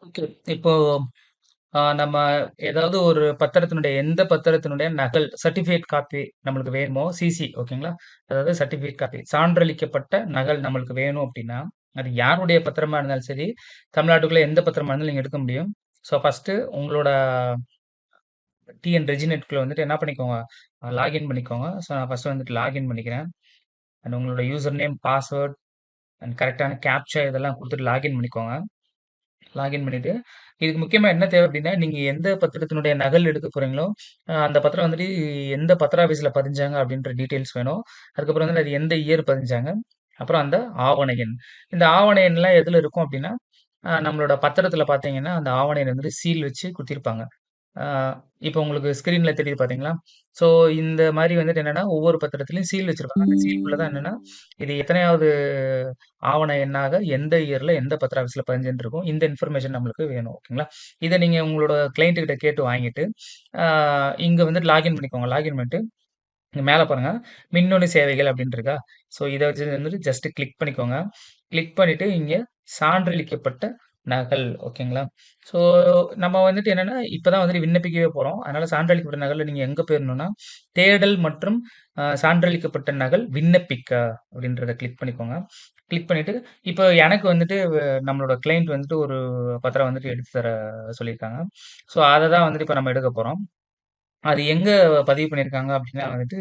Okay. இப்போ நம்ம ஏதாவது ஒரு பத்திரத்தினுடைய எந்த பத்திரத்தினுடைய நகல் சர்டிஃபிகேட் காப்பி நம்மளுக்கு வேணுமோ, சிசி ஓகேங்களா? அதாவது சர்டிஃபிகேட் காப்பி சான்றளிக்கப்பட்ட நகல் நம்மளுக்கு வேணும் அப்டின்னா, அது யாருடைய பத்திரமா இருந்தாலும் சரி, தமிழ்நாட்டுக்குள்ள எந்த பத்திரமா இருந்தாலும் நீங்க எடுக்க முடியும். ஸோ ஃபர்ஸ்ட்டு உங்களோட டிஎன் ரெஜினெட்குள்ள வந்துட்டு என்ன பண்ணிக்கோங்க, லாகின் பண்ணிக்கோங்க. ஸோ நான் ஃபர்ஸ்ட்டு வந்துட்டு லாகின் பண்ணிக்கிறேன். அண்ட் உங்களோட யூசர் நேம், பாஸ்வேர்ட் அண்ட் கரெக்ட்டான கேப்ச்சா இதெல்லாம் குடுத்துட்டு லாகின் பண்ணிக்கோங்க. லாகின் பண்ணிட்டு, இதுக்கு முக்கியமா என்ன தேவை அப்டின்னா, நீங்க எந்த பத்திரத்தினுடைய நகல் எடுக்க போறீங்களோ, அந்த பத்திரம் வந்துட்டு எந்த பத்திர ஆஃபீஸ்ல பதிஞ்சாங்க அப்டின்ற டீட்டெயில்ஸ் வேணும். அதுக்கப்புறம் வந்து அது எந்த இயர் பதிஞ்சாங்க. அப்புறம் அந்த ஆவண எண். இந்த ஆவண எண்லாம் எதுல இருக்கும் அப்டின்னா, நம்மளோட பத்திரத்தில பார்த்தீங்கன்னா, அந்த ஆவண எண் வந்துட்டு சீல் வச்சு குத்திருப்பாங்க. ஆ இப்ப உங்களுக்கு ஸ்க்ரீன்ல தெரியுது பார்த்தீங்களா? ஸோ இந்த மாரி வந்துட்டு என்னன்னா, ஒவ்வொரு பத்திரத்திலயும் சீல் வச்சிருப்பாங்க. அந்த சீல்குள்ள தான் என்னன்னா, இது எத்தனையாவது ஆவண எண்ணாக எந்த இயர்ல எந்த பத்திர ஆஃபீஸ்ல பதிஞ்சுன்னு இருக்கும். இந்த இன்ஃபர்மேஷன் நம்மளுக்கு வேணும். ஓகேங்களா? இத நீங்க உங்களோட கிளையன்ட் கிட்ட கேட்டு வாங்கிட்டு, ஆ இங்க வந்துட்டு லாகின் பண்ணிக்கோங்க. லாகின் பண்ணிட்டு, இங்க மேல பாருங்க, மின்னணு சேவைகள் அப்டின்னு இருக்கா? ஸோ இத வச்சு வந்துட்டு ஜஸ்ட் கிளிக் பண்ணிக்கோங்க. கிளிக் பண்ணிட்டு இங்க சான்றளிக்கப்பட்ட நகல் ஓகேங்களா? ஸோ நம்ம வந்துட்டு என்னன்னா, இப்ப தான் வந்துட்டு விண்ணப்பிக்கவே போறோம். அதனால சான்றளிக்கப்பட்ட நகல்ல நீங்க எங்க போயிரணும்னா, தேடல் மற்றும் சான்றளிக்கப்பட்ட நகல் விண்ணப்பிக்க அப்படின்றத கிளிக் பண்ணிக்கோங்க. கிளிக் பண்ணிட்டு, இப்போ எனக்கு வந்துட்டு நம்மளோட கிளையண்ட் வந்துட்டு ஒரு பத்திரம் வந்துட்டு எடுத்து தர சொல்லியிருக்காங்க. ஸோ அத தான் வந்துட்டு இப்ப நம்ம எடுக்க போறோம். அது எங்க பதிவு பண்ணியிருக்காங்க அப்படின்னா வந்துட்டு,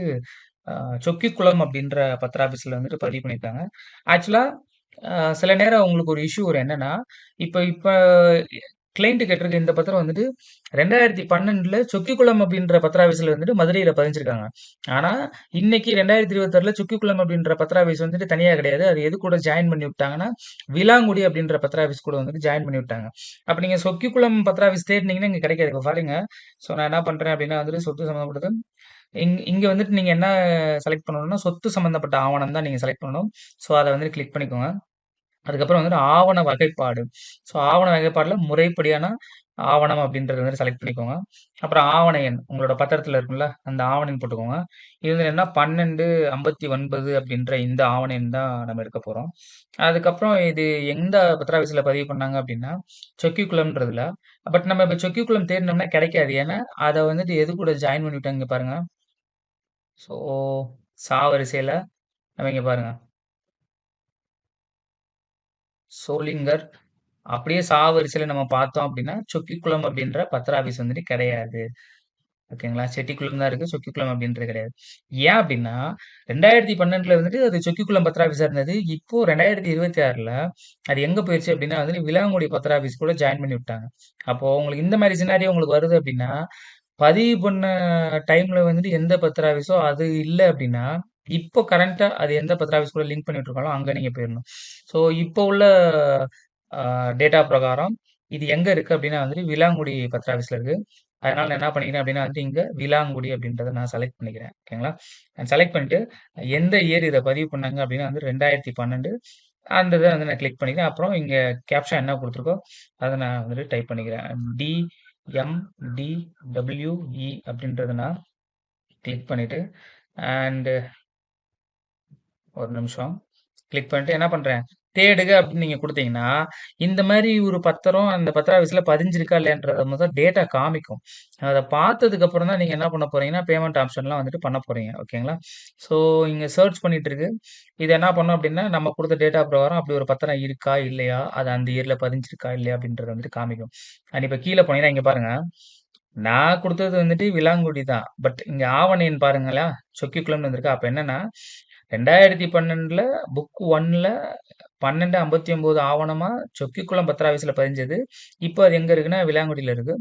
அ சொக்கிக்குளம் அப்படின்ற பத்திர ஆஃபீஸ்ல வந்துட்டு பதிவு பண்ணியிருக்காங்க. ஆக்சுவலா சில நேரம் உங்களுக்கு ஒரு இஷ்யூ வரும். என்னன்னா, இப்ப கிளையன்ட் கேட்டிருக்க இந்த பத்திரம் வந்துட்டு 2012ல சொக்கிக்குளம் அப்படின்ற பத்திர ஆஃபீஸ்ல வந்துட்டு மதுரையில பதிஞ்சிருக்காங்க. ஆனா, இன்னைக்கு 2026ல சொக்கிக்குளம் அப்படின்ற பத்திர ஆஃபீஸ் வந்துட்டு தனியா கிடையாது. அது எது கூட ஜாயின் பண்ணி விட்டாங்கன்னா, விலாங்குடி அப்படின்ற பத்திர ஆஃபீஸ் கூட வந்துட்டு ஜாயின் பண்ணி விட்டாங்க. அப்ப நீங்க சொக்கிக்குளம் பத்திர ஆஃபீஸ் தேடுனீங்கன்னா இங்க கிடைக்காது. இப்ப பாருங்க, ஸோ நான் என்ன பண்றேன் அப்படின்னா வந்துட்டு சொத்து சம்மந்தப்பட்டது இங்க வந்துட்டு நீங்க என்ன செலக்ட் பண்ணணும்னா, சொத்து சம்மந்தப்பட்ட ஆவணம் தான் நீங்க செலக்ட் பண்ணணும். ஸோ அத வந்து கிளிக் பண்ணிக்கோங்க. அதுக்கப்புறம் வந்துட்டு ஆவண வகைப்பாடு. ஸோ ஆவண வகைப்பாடுல முறைப்படியான ஆவணம் அப்படின்றத வந்து செலக்ட் பண்ணிக்கோங்க. அப்புறம் ஆவண எண் உங்களோட பத்திரத்துல இருக்கும்ல, அந்த ஆவண எண் போட்டுக்கோங்க. இது வந்து என்னன்னா 1259 அப்படின்ற இந்த ஆவண எண் தான் நம்ம எடுக்க போறோம். அதுக்கப்புறம் இது எந்த பத்திர ஆஃபீஸ்ல பதிவு பண்ணாங்க அப்படின்னா, சொக்கிக்குளம்ன்றதுல. பட் நம்ம இப்ப சொக்கிக்குளம் தேடுனோம்னா கிடைக்காது. ஏன்னா, அத வந்துட்டு எது கூட ஜாயின் பண்ணி விட்டாங்க இங்க பாருங்க. ஸோ வரிசையில நம்ம இங்க பாருங்க. சோளிங்கர் அப்படியே வரிசையில நம்ம பார்த்தோம் அப்படின்னா, சொக்கிக்குளம் அப்படின்ற பத்திர ஆஃபீஸ் வந்துட்டு கிடையாது. ஓகேங்களா? செட்டிக்குளம் தான் இருக்கு. சொக்கிக்குளம் அப்படின்றது கிடையாது. ஏன் அப்படின்னா, 2012ல வந்துட்டு அது சொக்கிக்குளம் பத்திர ஆஃபீஸா இருந்தது. இப்போ 2026ல அது எங்க போயிருச்சு அப்படின்னா வந்துட்டு விளாங்குடி பத்திர ஆஃபீஸ் கூட ஜாயின் பண்ணி விட்டாங்க. அப்போ உங்களுக்கு இந்த மாரி சினாரியோ உங்களுக்கு வருது அப்படின்னா, பதிவு பண்ண டைம்ல வந்துட்டு எந்த பத்திர ஆஃபீஸோ அது இல்ல அப்படின்னா, இப்போ கரண்ட்டா அது எந்த பத்திர ஆஃபீஸ் கூட லிங்க் பண்ணி விட்டுருக்காங்களோ அங்க நீங்க போயிரணும். ஸோ இப்போ உள்ள அ டேட்டா பிரகாரம் இது எங்க இருக்கு அப்படின்னா வந்துட்டு விளாங்குடி பத்திர ஆஃபீஸ்ல இருக்கு. அதனால நான் என்ன பண்ணிக்கிறேன் அப்படின்னா வந்துட்டு இங்க விளாங்குடி அப்படின்றத நான் செலக்ட் பண்ணிக்கிறேன். ஓகேங்களா? நான் செலக்ட் பண்ணிட்டு எந்த இயர் இத பதிவு பண்ணாங்க அப்படின்னா வந்து 2012 அந்த இத வந்து நான் கிளிக் பண்ணிக்கிறேன். அப்புறம் இங்க கேப்ஷா என்ன குடுத்துருக்கோ, அத நான் வந்துட்டு டைப் பண்ணிக்கிறேன். DMDWE அப்படின்றத நான் கிளிக் பண்ணிட்டு அண்ட் ஒரு நிமிஷம். கிளிக் பண்ணிட்டு என்ன பண்றேன், தேடுக அப்படின்னு நீங்க குடுத்தீங்கன்னா, இந்த மாரி ஒரு பத்திரம் அந்த பத்திர ஆஃபீஸ்ல பதிஞ்சிருக்கா இல்லையான்றத மொத டேட்டா காமிக்கும். அத பார்த்ததுக்கு அப்புறம் தான் நீங்க என்ன பண்ண போறீங்கன்னா, பேமெண்ட் ஆப்ஷன்லாம் வந்துட்டு பண்ண போறீங்க. ஓகேங்களா? ஸோ இங்க சர்ச் பண்ணிட்டு இருக்கு. இது என்ன பண்ணும் அப்படின்னா, நம்ம குடுத்த டேட்டா பிரகாரம் அப்படி ஒரு பத்திரம் இருக்கா? இல்லையா? அது அந்த இயர்ல பதிஞ்சிருக்கா? இல்லையா? அப்படின்றத வந்துட்டு காமிக்கும். அண்ட் இப்ப கீழ போனீங்கன்னா, இங்க பாருங்க. நான் குடுத்தது வந்துட்டு விலாங்குடி தான். பட் இங்க ஆவண எண் பாருங்களேன், சொக்கிக்குளம்னு வந்திருக்கு. அப்ப என்னன்னா, 2012ல புக் 1ல 1259 ஆவணமா சொக்கிக்குளம் பத்திர ஆஃபீஸ்ல பதிஞ்சது. இப்போ அது எங்க இருக்குன்னா, விளாங்குடியில இருக்கு.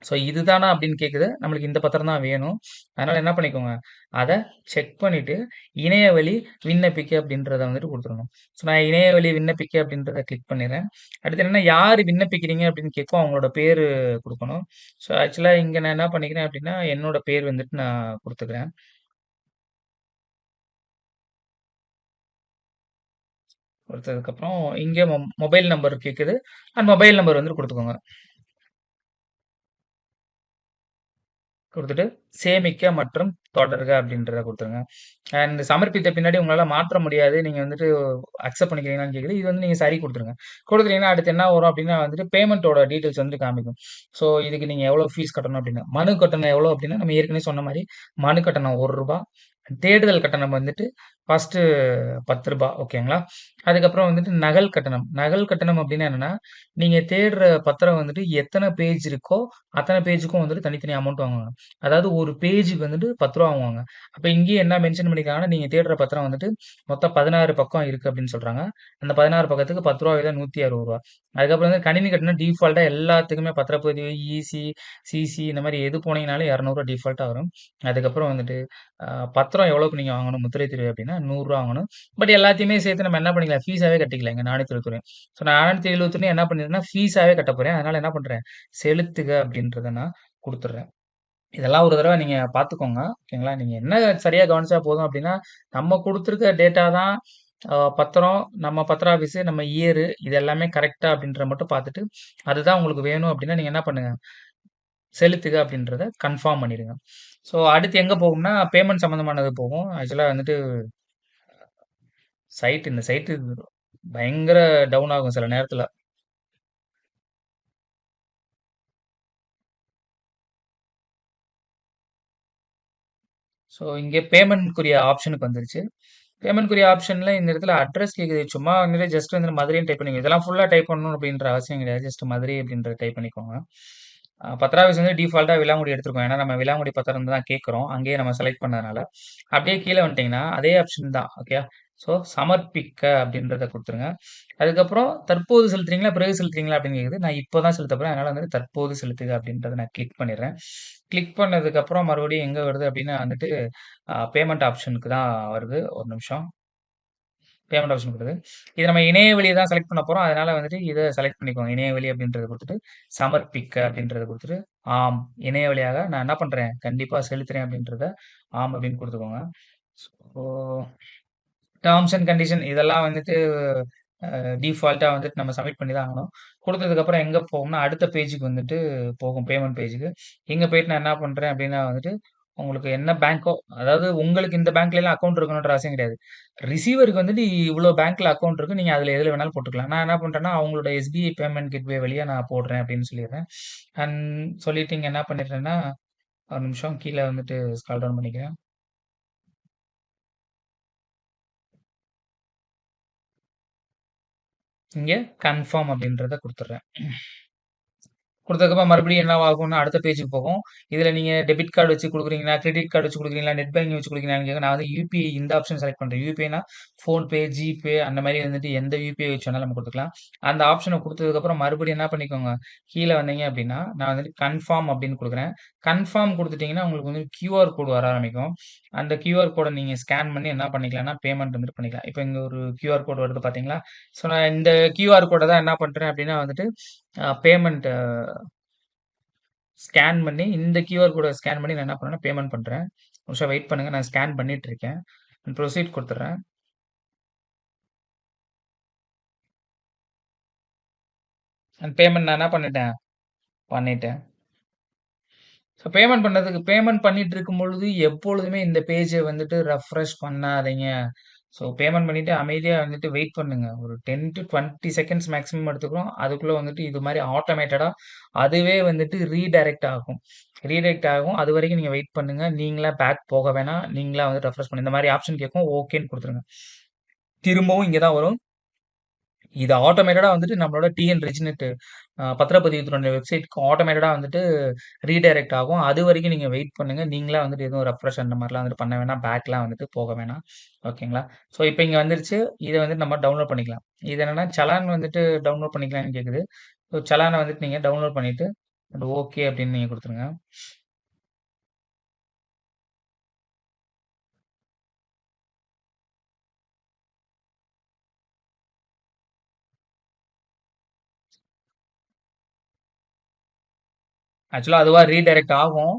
ஸோ இதுதானா அப்படின்னு கேட்குது. நம்மளுக்கு இந்த பத்திரம் தான் வேணும். அதனால என்ன பண்ணிக்கோங்க, அத செக் பண்ணிட்டு, இணையவழி விண்ணப்பிக்க அப்படின்றத வந்துட்டு குடுத்துறணும். ஸோ நான் இணையவழி விண்ணப்பிக்க அப்படின்றத கிளிக் பண்ணிர்றேன். அடுத்து என்னன்னா, யாரு விண்ணப்பிக்கிறீங்க அப்படின்னு கேட்கும். அவங்களோட பேரு குடுக்கணும். ஸோ ஆக்சுவலா இங்க நான் என்ன பண்ணிக்கிறேன் அப்படின்னா, என்னோட பேர் வந்துட்டு நான் குடுத்துக்கிறேன். குடுத்ததுக்கப்புறம் இங்க மொபைல் நம்பர் கேட்குது. அந்த மொபைல் நம்பர் வந்துட்டு குடுத்துக்கோங்க. குடுத்துட்டு, சேமிக்க மற்றும் தொடர்க அப்படின்றத குடுத்துருங்க. அண்ட் சமர்ப்பித்த பின்னாடி உங்களால மாற்ற முடியாது. நீங்க வந்துட்டு அக்செப்ட் பண்ணிக்கிறீங்களான்னு கேக்குது. இது வந்து நீங்க சரி குடுத்துருங்க. குடுத்துட்டீங்கன்னா, அடுத்து என்ன வரும் அப்டின்னா வந்துட்டு பேமெண்ட்டோட டீட்டெயில்ஸ் வந்து காமிக்கும். ஸோ, இதுக்கு நீங்க எவ்வளோ ஃபீஸ் கட்டணும் அப்டின்னு. மனு கட்டணம் எவ்வளோ அப்டின்னா, நம்ம ஏற்கனவே சொன்ன மாரி மனு கட்டணம் ரூ. 1. தேடுதல் கட்டணம் வந்துட்டு ஃபர்ஸ்ட்டு ரூ. 10 ஓகேங்களா? அதுக்கப்புறம் வந்துட்டு நகல் கட்டணம். நகல் கட்டணம் அப்டின்னா என்னன்னா, நீங்க தேடுற பத்திரம் வந்துட்டு எத்தன பேஜ் இருக்கோ, அத்தன பேஜுக்கும் வந்துட்டு தனித்தனி அமௌண்ட் வாங்குவாங்க. அதாவது ஒரு பேஜுக்கு வந்துட்டு ரூ. 10 வாங்குவாங்க. அப்ப இங்கேயே என்ன மென்ஷன் பண்ணியிருக்காங்கன்னா, நீங்க தேடுற பத்திரம் வந்துட்டு மொத்தம் 16 பக்கம் இருக்கு அப்படின்னு சொல்றாங்க. அந்த 16 பக்கத்துக்கு ரூ. 10 வீதம் ரூ. 160. அதுக்கப்புறம் வந்து கணினி கட்டணம் டிஃபால்ட்டா எல்லாத்துக்குமே பத்திரப்பதிவு, ஈசி, சிசி இந்த மாரி எது போனீங்கனாலும் ரூ. 200 டிஃபால்ட்டா வரும். அதுக்கப்புறம் வந்துட்டு பத்திரம் எவ்வளோக்கு நீங்க வாங்கணும் முத்திரை திருவை அப்படின்னா ரூ. 100 வாங்கணும். பட் எல்லாத்தையுமே சேர்த்து நம்ம என்ன பண்ணிக்கலாம், ஃபீஸாவே கட்டிக்கலாம் இங்க நானூத்தி ஸோ நான் 471 என்ன பண்ணிருக்கேன்னா, ஃபீஸாவே கட்டப் போறேன். அதனால என்ன பண்றேன், செலுத்துக அப்படின்றத நான் குடுத்துடுறேன். இதெல்லாம் ஒரு தடவ நீங்க பார்த்துக்கோங்க. ஓகேங்களா? நீங்க என்ன சரியா கவனிச்சா போதும் அப்டின்னா, நம்ம குடுத்துருக்க டேட்டா தான் பத்திரம், நம்ம பத்திர ஆஃபீஸு, நம்ம இயரு இது எல்லாமே கரெக்ட்டா அப்டின்றத மட்டும் பார்த்துட்டு, அதுதான் உங்களுக்கு வேணும் அப்டின்னா, நீங்க என்ன பண்ணுங்க, செலுத்துக அப்டின்றத கன்ஃபார்ம் பண்ணிடுங்க. ஸோ அடுத்து எங்க போகும்னா, பேமெண்ட் சம்மந்தமானது போகும். ஆக்சுவலா வந்துட்டு இந்த சைட்டு பயங்கர டவுன் ஆகும் சில நேரத்துல. ஸோ இங்க பேமெண்ட்க்குரிய ஆப்ஷனுக்கு வந்துருச்சு. பேமெண்ட்க்குரிய ஆப்ஷன்ல இந்த இடத்துல அட்ரஸ் கேக்குது. சும்மா வந்துட்டு ஜஸ்ட் வந்து மதுரைன்னு டைப் பண்ணிக்கோங்க. இதெல்லாம் ஃபுல்லா டைப் பண்ணணும் அப்படின்ற அவசியம் கிடையாது. ஜஸ்ட் மதுரை அப்படின்றத டைப் பண்ணிக்கோங்க. பத்திராபீஸ் வந்து டிஃபால்ட்டா விலாங்குடி எடுத்துருக்கோம். ஏன்னா நம்ம விலாங்குடி பத்திரம் தான் கேட்குறோம். அங்கேயே நம்ம செலக்ட் பண்ணதுனால. அப்படியே கீழ வந்துட்டீங்கன்னா, அதே ஆப்ஷன் தான். ஓகே. ஸோ சமர்ப்பிக்க அப்படின்றத குடுத்துருங்க. அதுக்கப்புறம் தற்போது செலுத்துறீங்களா? பிறகு செலுத்துறீங்களா? அப்படின்னு கேக்குது. நான் இப்ப தான் செலுத்தப் போறேன். அதனால வந்து தற்போது செலுத்துக அப்படின்றத நான் கிளிக் பண்ணிடுறேன். கிளிக் பண்ணதுக்கப்புறம் மறுபடியும் எங்க வருது அப்படின்னா வந்துட்டு, பேமெண்ட் ஆப்ஷனுக்கு தான் வருது. ஒரு நிமிஷம். பேமெண்ட் ஆப்ஷன் வருது. இத நம்ம இணைய வழி தான் செலக்ட் பண்ண போறோம். அதனால வந்துட்டு இத செலக்ட் பண்ணிக்கோங்க. இணைய வழி அப்படின்றத குடுத்துட்டு, சமர்ப்பிக்க அப்படின்றத குடுத்துட்டு, ஆம். இணைய வழியாக நான் என்ன பண்றேன், கண்டிப்பா செலுத்துறேன் அப்படின்றத ஆம் அப்படின்னு குடுத்துக்கோங்க. ஸோ டெர்ம்ஸ் அண்ட் கண்டிஷன் இதெல்லாம் வந்துட்டு டிஃபால்ட்டா வந்துட்டு நம்ம சப்மிட் பண்ணி தான் ஆகணும். குடுத்ததுக்கப்புறம் எங்க போகும்னா, அடுத்த பேஜுக்கு வந்துட்டு போகும் பேமெண்ட் பேஜுக்கு. இங்க போயிட்டு நான் என்ன பண்றேன் அப்டின்னா வந்துட்டு, உங்களுக்கு என்ன பேங்கோ அதாவது உங்களுக்கு இந்த பேங்க்லலாம் அக்கவுண்ட் இருக்கணுன்ற அவசியம் கிடையாது. ரிசீவருக்கு வந்துட்டு இவ்ளோ பேங்க்ல அக்கவுண்ட் இருக்கு. நீங்க அதுல எதுல வேணாலும் போட்டுக்கலாம். நான் என்ன பண்றேன்னா, அவங்களோட எஸ்பிஐ பேமெண்ட் கேட்வே வழியா நான் போடுறேன் அப்டின்னு சொல்லிர்றேன். அண்ட் சொல்லிட்டு இங்க என்ன பண்ணிடுறேன்னா, ஒரு நிமிஷம் கீழ வந்துட்டு ஸ்க்ரால் டவுன் பண்ணிக்கிறேன். இங்க கன்ஃபர்ம் அப்டின்றத குடுத்துர்றேன். குடுத்ததுக்கப்புறம் மறுபடியும் என்னவாகும்னா, அடுத்த பேஜுக்கு போகும். இதுல நீங்க டெபிட் கார்டு வச்சு குடுக்குறீங்களா? கிரெடிட் கார்டு வச்சு குடுக்குறீங்களா? நெட் பேங்கிங் வச்சு குடுக்குறீங்களான்னு கேட்கும். நான் வந்து யுபிஐ இந்த ஆப்ஷன் செலக்ட் பண்றேன். யுபிஐனா ஃபோன்பே, ஜிபே அந்த மாரி வந்துட்டு எந்த யுபிஐ வச்சு வேணாலும் நம்ம குடுத்துக்கலாம். அந்த ஆப்ஷன குடுத்ததுக்கப்புறம் மறுபடியும் என்ன பண்ணிக்கோங்க, கீழ வந்தீங்க அப்டின்னா, நான் வந்துட்டு கன்ஃபார்ம் அப்டின்னு குடுக்குறேன். கன்ஃபார்ம் குடுத்துட்டீங்கன்னா, உங்களுக்கு வந்து கியூஆர் கோடு வர ஆரம்பிக்கும். அந்த கியூஆர் கோட நீங்க ஸ்கேன் பண்ணி என்ன பண்ணிக்கலாம்னா, பேமெண்ட் வந்துட்டு பண்ணிக்கலாம். இப்ப இங்க ஒரு கியூஆர் கோடு வருது பார்த்தீங்களா? ஸோ, நான் இந்த கியூஆர் கோட தான் என்ன பண்றேன் அப்டின்னா வந்துட்டு, பேமெண்ட் ஸ்கேன் பண்ணி இந்த கியூஆர் கோட ஸ்கேன் பண்ணி நான் என்ன பண்ணேன்னா பேமெண்ட் பண்றேன். ஒரு நிமிஷம் வெயிட் பண்ணுங்க. நான் ஸ்கேன் பண்ணிட்டு இருக்கேன். ப்ரொசீட் குடுத்துடுறேன். அண்ட் பேமெண்ட் நான் என்ன பண்ணிட்டேன்? பண்ணிட்டேன். ஸோ பேமெண்ட் பண்ணிட்டு இருக்கும்பொழுது எப்பொழுதுமே இந்த பேஜ வந்துட்டு ரெஃப்ரெஷ் பண்ணாதீங்க. ஸோ பேமெண்ட் பண்ணிட்டு அமைதியா வந்துட்டு வெயிட் பண்ணுங்க. ஒரு 10 டூ 20 செகண்ட்ஸ் மேக்ஸிமம் எடுத்துக்கும். அதுக்குள்ள வந்துட்டு இது மாரி ஆட்டோமேட்டடா அதுவே வந்துட்டு ரீடைரக்ட் ஆகும். ரீடைரக்ட் ஆகும். அதுவரைக்கும் நீங்க வெயிட் பண்ணுங்க. நீங்களா பேக் போக வேணாம். நீங்களா வந்து ரெஃப்ரெஷ் பண்ணி இந்த மாரி ஆப்ஷன் கேட்கும். ஓகேன்னு குடுத்துருங்க. திரும்பவும் இங்க தான் வரும். இது ஆட்டோமேட்டடா வந்துட்டு நம்மளோட டிஎன் ரெஜினெட் பத்திரப்பதிவுத்துறையோட வெப்சைட்க்கு ஆட்டோமேட்டடா வந்துட்டு ரீடைரக்ட் ஆகும். அதுவரைக்கும் நீங்க வெயிட் பண்ணுங்க. நீங்களா வந்துட்டு எதுவும் ரெஃப்ரெஷ் அந்த மாரிலாம் வந்துட்டு பண்ண வேணாம். பேக்லாம் வந்துட்டு போக வேணாம். ஓகேங்களா? ஸோ இப்ப இங்க வந்துருச்சு. இத வந்து நம்ம டவுன்லோட் பண்ணிக்கலாம். இது என்னன்னா சலான் வந்துட்டு டவுன்லோட் பண்ணிக்கலாம்ன்னு கேக்குது. ஸோ சலான வந்துட்டு நீங்க டவுன்லோட் பண்ணிட்டு, ஓகே அப்படின்னு நீங்க குடுத்துருங்க. ஆக்சுவலா அதுவா ரீடைரக்ட் ஆகும்.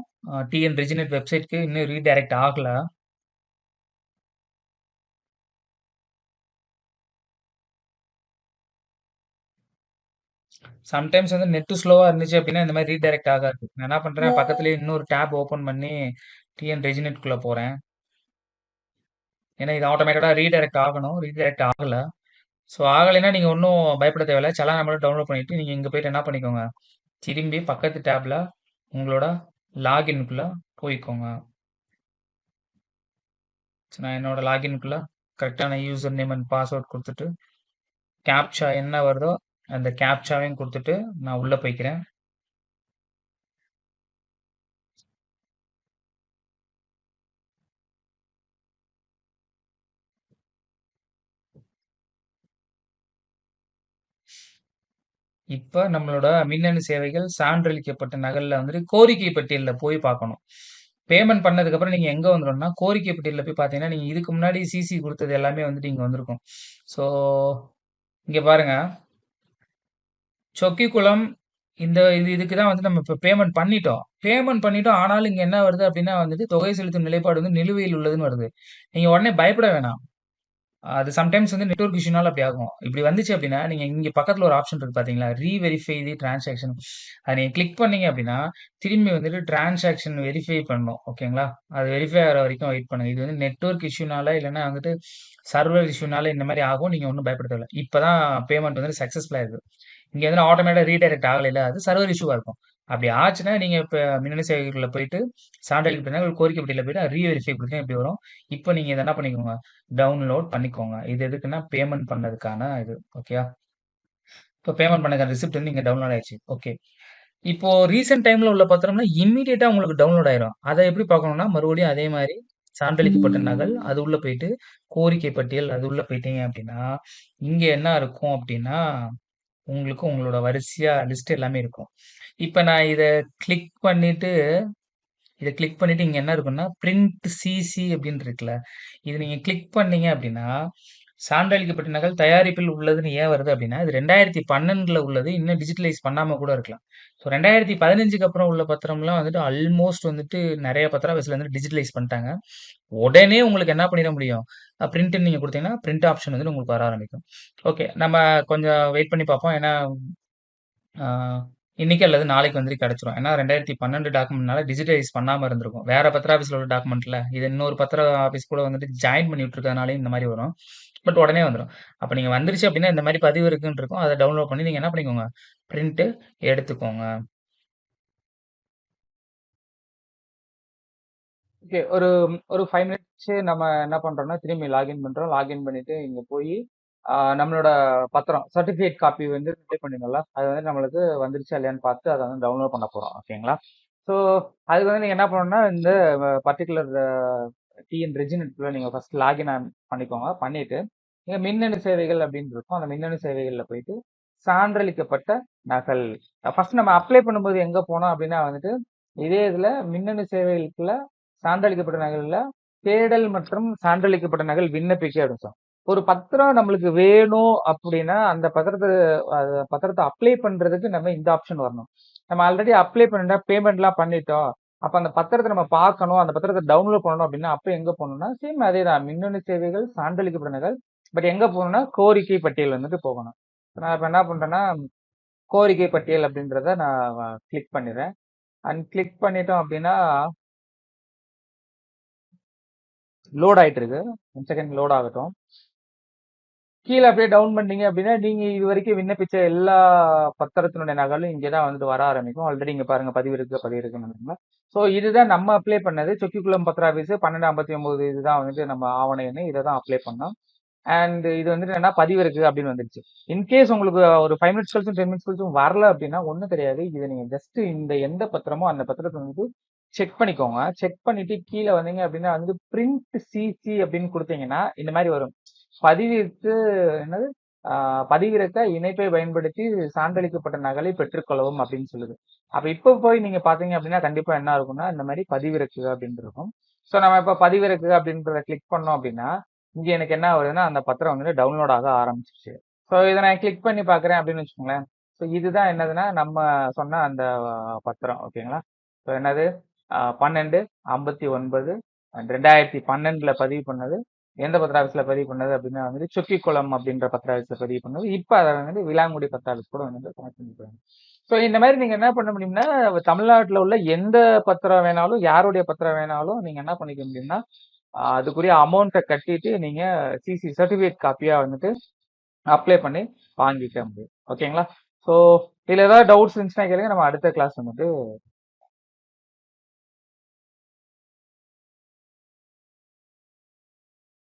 டிஎன் ரெஜினெட் வெப்சைட்க்கு இன்னும் ரீடைரக்ட் ஆகல. சம்டைம்ஸ் வந்து நெட் ஸ்லோவா இருந்துச்சு அப்படின்னா இந்த மாதிரி ரீடைரக்ட் ஆகாது. நான் என்ன பண்றேன், பக்கத்துலயே இன்னொரு டேப் ஓப்பன் பண்ணி டிஎன் ரெஜினெட்குள்ள போறேன். ஏன்னா இது ஆட்டோமேட்டடா ரீடைரக்ட் ஆகணும். ரீடைரக்ட் ஆகல. ஸோ ஆகலைன்னா நீங்க ஒன்றும் பயப்பட தேவையில்ல. சலான மட்டும் டவுன்லோட் பண்ணிட்டு நீங்க இங்க போயிட்டு என்ன பண்ணிக்கோங்க, திரும்பி பக்கத்து டேப்ல உங்களோட லாகின்குள்ள போய்க்கோங்க. ஸோ நான் என்னோட லாகின்குள்ள கரெக்டான யூசர் நேம் அண்ட் பாஸ்வேர்ட் கொடுத்துட்டு கேப்சா என்ன வருதோ அந்த கேப்சாவையும் கொடுத்துட்டு நான் உள்ள போய்க்கிறேன். இப்ப நம்மளோட மின்னணு சேவைகள் சான்றளிக்கப்பட்ட நகல்ல வந்துட்டு கோரிக்கை பட்டியல்ல போய் பார்க்கணும். பேமெண்ட் பண்ணதுக்கு அப்புறம் நீங்க எங்க வந்துரும்னா, கோரிக்கை பட்டியல்ல போய் பார்த்தீங்கன்னா, நீங்க இதுக்கு முன்னாடி சிசி குடுத்தது எல்லாமே வந்துட்டு இங்க வந்திருக்கும். ஸோ இங்க பாருங்க. சொக்கிக்குளம் இதுக்கு தான் வந்து நம்ம இப்ப பேமெண்ட் பண்ணிட்டோம். பேமெண்ட் பண்ணிட்டோம். ஆனாலும் இங்க என்ன வருது அப்டின்னா வந்துட்டு, தொகை செலுத்தும் நிலைப்பாடு வந்து நிலுவையில் உள்ளதுன்னு வருது. நீங்க உடனே பயப்பட வேணாம். அது சம்டைம்ஸ் வந்து நெட்வொர்க் இஷ்யூனால அப்படி ஆகும். இப்படி வந்துச்சு அப்படின்னா, நீங்க இங்க பக்கத்துல ஒரு ஆப்ஷன் இருக்கு பார்த்தீங்களா? ரீவெரிஃபை தி டிரான்சாக்ஷன். அத நீங்க கிளிக் பண்ணீங்க அப்படின்னா, திரும்பி வந்துட்டு டிரான்சாக்ஷன் வெரிஃபை பண்ணணும். ஓகேங்களா? அது வெரிஃபை ஆகுற வரைக்கும் வெயிட் பண்ணுங்க. இது வந்து நெட்வொர்க் இஷ்யூனால இல்லன்னா வந்துட்டு சர்வர் இஷ்யூனால இந்த மாரி ஆகும். நீங்க ஒண்ணும் பயப்பட தேவையில்ல. இப்ப தான் பேமெண்ட் வந்து சக்சஸ்ஃபுல்லா ஆயிருக்கு. இங்க வந்து ஆட்டோமேட்டா ரீடைரக்ட் ஆகலைல்ல, அது சர்வர் இஷ்யூவா இருக்கும். அப்படி ஆச்சுன்னா, நீங்க இப்ப மின்னணு சேவைகள்ல போயிட்டு சான்றளிக்கப்பட்ட ஒரு கோரிக்கை பட்டியல்ல போயிட்டு ரீவெரிஃபை குடுத்தீங்கன்னா இப்படி வரும். இப்ப நீங்க இத என்ன பண்ணிக்கோங்க, டவுன்லோட் பண்ணிக்கோங்க. இது எதுக்குன்னா, பேமெண்ட் பண்ணதுக்கான இது. ஓகேயா? இப்ப பேமெண்ட் பண்ணதுக்கான ரிசிப்ட் வந்து இங்க டவுன்லோட் ஆயிருச்சு. ஓகே. இப்போ ரீசென்ட் டைம்ல உள்ள பத்திரம்னா, இம்மீடியட்டா உங்களுக்கு டவுன்லோட் ஆயிரும். அத எப்படி பார்க்கணும்னா, மறுபடியும் அதே மாரி சான்றளிக்கப்பட்ட நகல், அது உள்ள போயிட்டு, கோரிக்கை பட்டியல் அது உள்ள போயிட்டீங்க அப்படின்னா, இங்க என்ன இருக்கும் அப்படின்னா, உங்களுக்கு உங்களோட வரிசையா லிஸ்ட் எல்லாமே இருக்கும். இப்ப நான் இத கிளிக் பண்ணிட்டு இங்க என்ன இருக்குன்னா, பிரிண்ட் சிசி அப்படின்னு இருக்குல்ல. இது நீங்க கிளிக் பண்ணீங்க அப்படின்னா, சான்றளிக்கப்பட்ட நகல் தயாரிப்பில் உள்ளதுன்னு ஏன் வருது அப்படின்னா, இது 2012ல உள்ளது. இன்னும் டிஜிட்டலைஸ் பண்ணாம கூட இருக்கலாம். ஸோ 2015க்கு அப்புறம் உள்ள பத்திரம்லாம் வந்துட்டு ஆல்மோஸ்ட் வந்துட்டு நெறைய பத்திர ஆஃபீஸ்ல வந்து டிஜிட்டலைஸ் பண்ணிட்டாங்க. உடனே உங்களுக்கு என்ன பண்ணிற முடியும்? பிரிண்ட்ன்னு நீங்க குடுத்தீங்கன்னா, பிரிண்ட் ஆப்ஷன் வந்துட்டு உங்களுக்கு வர ஆரம்பிக்கும். ஓகே. நம்ம கொஞ்சம் வெயிட் பண்ணி பார்ப்போம். ஏன்னா ஆ இன்னைக்கு அல்லது நாளைக்கு வந்துட்டு கிடைச்சிரும். ஏன்னா 2012 டாக்குமெண்ட்னால டிஜிட்டலைஸ் பண்ணாம இருந்திருக்கும். வேற பத்திர ஆஃபீஸ்ல உள்ள டாக்குமெண்ட்ல, இது இன்னொரு பத்திர ஆஃபீஸ் கூட வந்துட்டு ஜாயின் பண்ணி விட்டுருக்கிறதுனாலயும் இந்த மாரி வரும். பட் உடனே வந்துரும். அப்ப நீங்க வந்துருச்சு அப்டின்னா, இந்த மாரி பதிவு இருக்குன்னு இருக்கும். அத டவுன்லோட் பண்ணி நீங்க என்ன பண்ணிக்கோங்க, பிரிண்ட் எடுத்துக்கோங்க. ஓகே. ஒரு ஒரு 5 மினிட்ஸ் நம்ம என்ன பண்றோம்னா, திரும்பி லாகின் பண்றோம். லாகின் பண்ணிட்டு இங்க போயி, நம்மளோட பத்திரம் சர்டிஃபிகேட் காப்பி வந்து அப்ளை பண்ணிருந்தோம்ல, அது வந்து நம்மளுக்கு வந்துருச்சா இல்லையான்னு பார்த்து அத வந்து டவுன்லோட் பண்ண போறோம். ஓகேங்களா? ஸோ அதுக்கு வந்து நீங்க என்ன பண்ணணும்னா, இந்த பர்ட்டிகுலர் டிஎன் ரெஜினெட்குள்ள நீங்க ஃபர்ஸ்ட் லாகின் பண்ணிக்கோங்க. பண்ணிட்டு, இங்க மின்னணு சேவைகள் அப்படின்னு இருக்கும். அந்த மின்னணு சேவைகள்ல போயிட்டு, சான்றளிக்கப்பட்ட நகல். ஃபர்ஸ்ட் நம்ம அப்ளை பண்ணும்போது எங்க போனோம் அப்படின்னா வந்துட்டு, இதே இதுல மின்னணு சேவைகளுக்குள்ள சான்றளிக்கப்பட்ட நகல்ல தேடல் மற்றும் சான்றளிக்கப்பட்ட நகல் விண்ணப்பிக்க அப்படின்னு சொல்லும். ஒரு பத்திரம் நம்மளுக்கு வேணும் அப்படின்னா அந்த பத்திரத்தை அப்ளை பண்றதுக்கு நம்ம இந்த ஆப்ஷன் வரணும். நம்ம ஆல்ரெடி அப்ளை பண்ணிட்டா பேமெண்ட்லாம் பண்ணிட்டோம். அப்ப அந்த பத்திரத்தை நம்ம பார்க்கணும், அந்த பத்திரத்தை டவுன்லோட் பண்ணணும் அப்படின்னா அப்ப எங்க போகணும்னா சேம் அதே தான் மின்னணு சேவைகள் சான்றளிக்கப்பட்ட நகல். பட் எங்க போகணும்னா கோரிக்கை பட்டியல் வந்துட்டு போகணும். நான் இப்ப என்ன பண்றேன்னா கோரிக்கை பட்டியல் அப்படின்றத நான் கிளிக் பண்ணிடுறேன். அண்ட் கிளிக் பண்ணிட்டோம் அப்படின்னா லோட் ஆயிட்டு இருக்கு. 1 செகண்ட் லோட் ஆகட்டும். கீழே அப்படியே டவுன் பண்ணீங்க அப்படின்னா நீங்க இது வரைக்கும் விண்ணப்பிச்ச எல்லா பத்திரத்தினுடைய நகலும் இங்கதான் வந்துட்டு வர ஆரம்பிக்கும். ஆல்ரெடி இங்க பாருங்க பதிவு இருக்குன்னு. ஸோ இதுதான் நம்ம அப்ளை பண்ணது. சொக்கிக்குளம் பத்திர ஆபீஸ் 1259 இதுதான் வந்துட்டு நம்ம ஆவண எண்ணு. இதை தான் அப்ளை பண்ணோம். அண்ட் இது வந்துட்டு என்ன பதிவு இருக்கு அப்படின்னு வந்துருச்சு. இன்கேஸ் உங்களுக்கு ஒரு 5 மினிட்ஸ் கழிச்சும் 10 மினிட்ஸ் கழிச்சும் வரல அப்படின்னா ஒன்றும் கிடையாது. இதை நீங்க ஜஸ்ட் இந்த எந்த பத்திரமோ அந்த பத்திரத்தை வந்து செக் பண்ணிக்கோங்க. செக் பண்ணிட்டு கீழே வந்தீங்க அப்படின்னா வந்து பிரிண்ட் சிசி அப்படின்னு கொடுத்தீங்கன்னா இந்த மாதிரி வரும். பதிவிற்கு என்னது பதிவிறக்க இணைப்பை பயன்படுத்தி சான்றளிக்கப்பட்ட நகலை பெற்றுக்கொள்ளவும் அப்படின்னு சொல்லுது. அப்ப இப்ப போய் நீங்க பாத்தீங்க அப்படின்னா கண்டிப்பா என்ன இருக்கும்னா இந்த மாதிரி பதிவிறக்கு அப்படின்னு இருக்கும். ஸோ நம்ம இப்ப பதிவிறக்கு அப்படின்றத கிளிக் பண்ணோம் அப்படின்னா இங்க எனக்கு என்ன வருதுன்னா அந்த பத்திரம் வந்து டவுன்லோட் ஆக ஆரம்பிச்சிருச்சு. ஸோ இதை நான் கிளிக் பண்ணி பாக்குறேன் அப்படின்னு வச்சுக்கோங்களேன். ஸோ இதுதான் என்னதுன்னா நம்ம சொன்ன அந்த பத்திரம். ஓகேங்களா? ஸோ என்னது 12/59 2012 பதிவு பண்ணது. எந்த பத்திர ஆஃபீஸ்ல பதிவு பண்ணது அப்படின்னா வந்துட்டு சொக்கிக்குளம் அப்படின்ற பத்திர ஆஃபீஸ்ல பதிவு பண்ணது. இப்போ அதை வந்து விலாங்குடி பத்திர ஆஃபீஸ் கூட வந்து கனெக்ட் பண்ணிக்கிறாங்க. ஸோ இந்த மாதிரி நீங்க என்ன பண்ண முடியும்னா, தமிழ்நாட்டில் உள்ள எந்த பத்திரம் வேணாலும், யாருடைய பத்திரம் வேணாலும் நீங்க என்ன பண்ணிக்க முடியும்னா, அதுக்குரிய அமௌண்ட்டை கட்டிட்டு நீங்க சிசி சர்டிஃபிகேட் காப்பியா வந்துட்டு அப்ளை பண்ணி வாங்கிக்க முடியும். ஓகேங்களா? ஸோ இதுல ஏதாவது டவுட்ஸ் இருந்துச்சுன்னா கேளுங்க. நம்ம அடுத்த கிளாஸ் வந்துட்டு